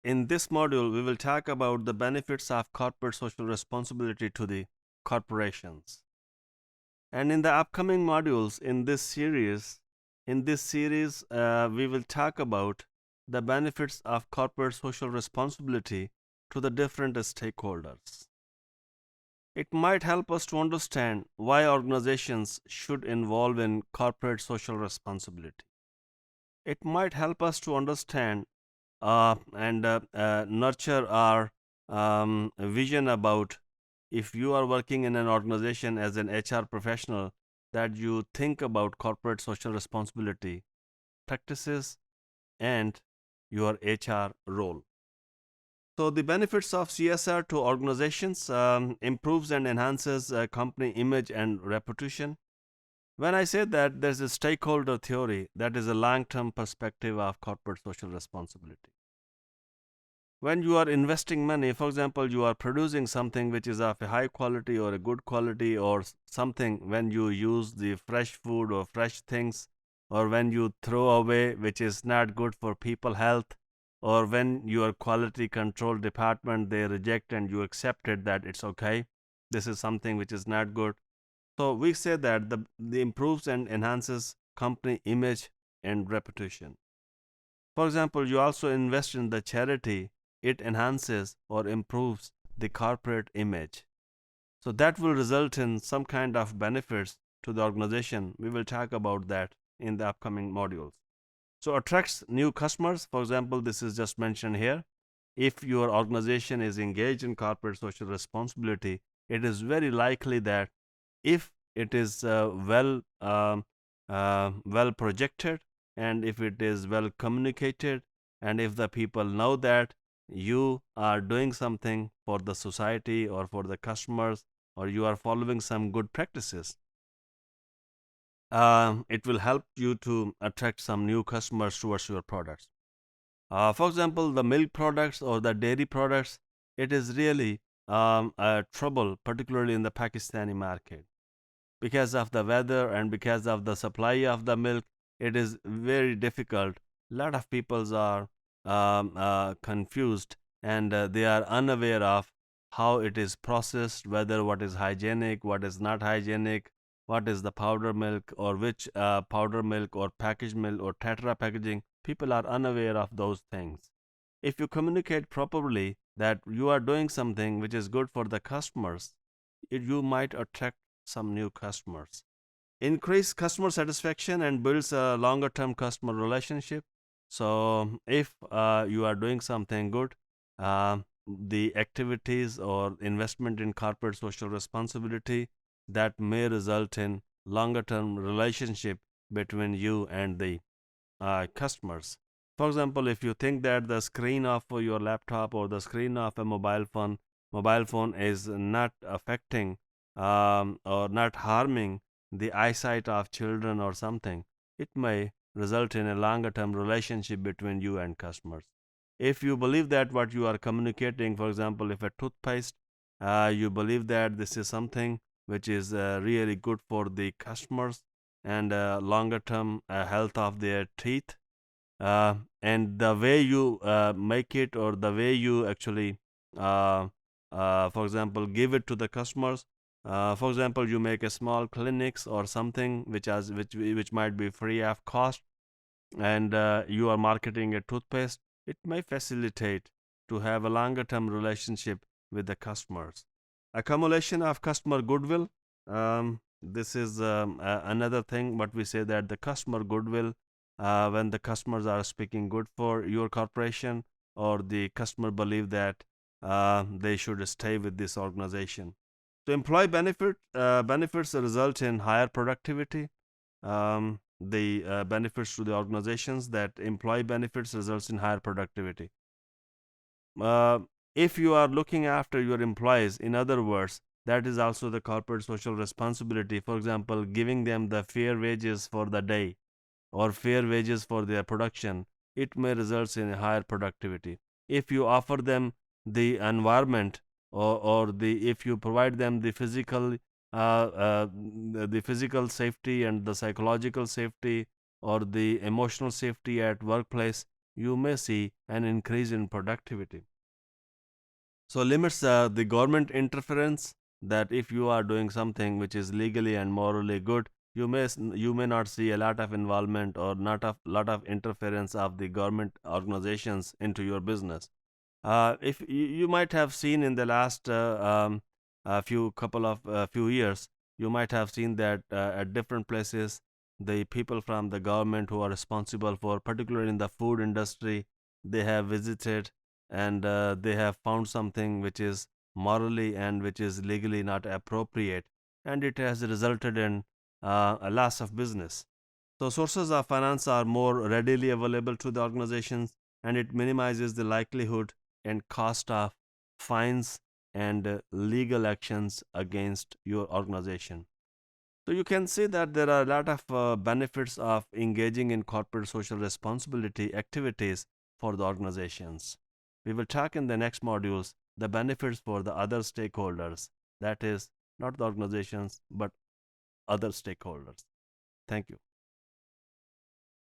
In this module, we will talk about the benefits of corporate social responsibility to the corporations. And in the upcoming modules in this series, we will talk about the benefits of corporate social responsibility to the different stakeholders. It might help us to understand why organizations should involve in corporate social responsibility. It might help us to understand and nurture our vision about if you are working in an organization as an HR professional, that you think about corporate social responsibility practices and your HR role. So the benefits of CSR to organizations improves and enhances company image and reputation. When I say that there's a stakeholder theory, that is a long-term perspective of corporate social responsibility. When you are investing money, for example, you are producing something which is of a high quality or a good quality or something, when you use the fresh food or fresh things, or when you throw away which is not good for people health, or when your quality control department they reject and you accept it that it's okay, this is something which is not good. So we say that the improves and enhances company image and reputation. For example, you also invest in the charity, it enhances or improves the corporate image. So that will result in some kind of benefits to the organization. We will talk about that in the upcoming modules. So attracts new customers. For example, this is just mentioned here. If your organization is engaged in corporate social responsibility, it is very likely that if it is well projected, and if it is well communicated, and if the people know that you are doing something for the society or for the customers, or you are following some good practices, it will help you to attract some new customers towards your products. For example, the milk products or the dairy products, it is really a trouble, particularly in the Pakistani market. Because of the weather and because of the supply of the milk, it is very difficult. A lot of people are confused, and they are unaware of how it is processed, whether what is hygienic, what is not hygienic, what is the powder milk, or which powder milk or packaged milk or tetra packaging. People are unaware of those things. If you communicate properly that you are doing something which is good for the customers, you might attract some new customers. Increase customer satisfaction and builds a longer term customer relationship. So if you are doing something good, uh, the activities or investment in corporate social responsibility, that may result in longer term relationship between you and the customers. For example, if you think that the screen of your laptop or the screen of a mobile phone is not affecting or not harming the eyesight of children or something, it may result in a longer term relationship between you and customers. If you believe that what you are communicating, for example, if a toothpaste, you believe that this is something which is really good for the customers and longer term health of their teeth, and the way you make it, or the way you actually for example give it to the customers, for example, you make a small clinics or something which might be free of cost, and you are marketing a toothpaste, it may facilitate to have a longer term relationship with the customers. Accumulation of customer goodwill. This is another thing, but we say that the customer goodwill, when the customers are speaking good for your corporation, or the customer believe that they should stay with this organization. So employee benefits result in higher productivity. The benefits to the organizations, that employee benefits results in higher productivity. uh, if you are looking after your employees, in other words, that is also the corporate social responsibility. For example, giving them the fair wages for the day, or fair wages for their production, it may result in a higher productivity. If you offer them the environment, or the if you provide them the physical safety and the psychological safety, or the emotional safety at workplace, you may see an increase in productivity. So limits the government interference, that if you are doing something which is legally and morally good, you may not see a lot of involvement or not a lot of interference of the government organizations into your business. If you might have seen in the last few years, you might have seen that at different places, the people from the government who are responsible for, particularly in the food industry, they have visited and they have found something which is morally and which is legally not appropriate, and it has resulted in a loss of business. So sources of finance are more readily available to the organizations, and it minimizes the likelihood and cost of fines and legal actions against your organization. So you can see that there are a lot of benefits of engaging in corporate social responsibility activities for the organizations. We will talk in the next modules the benefits for the other stakeholders, that is, not the organizations but other stakeholders. Thank you.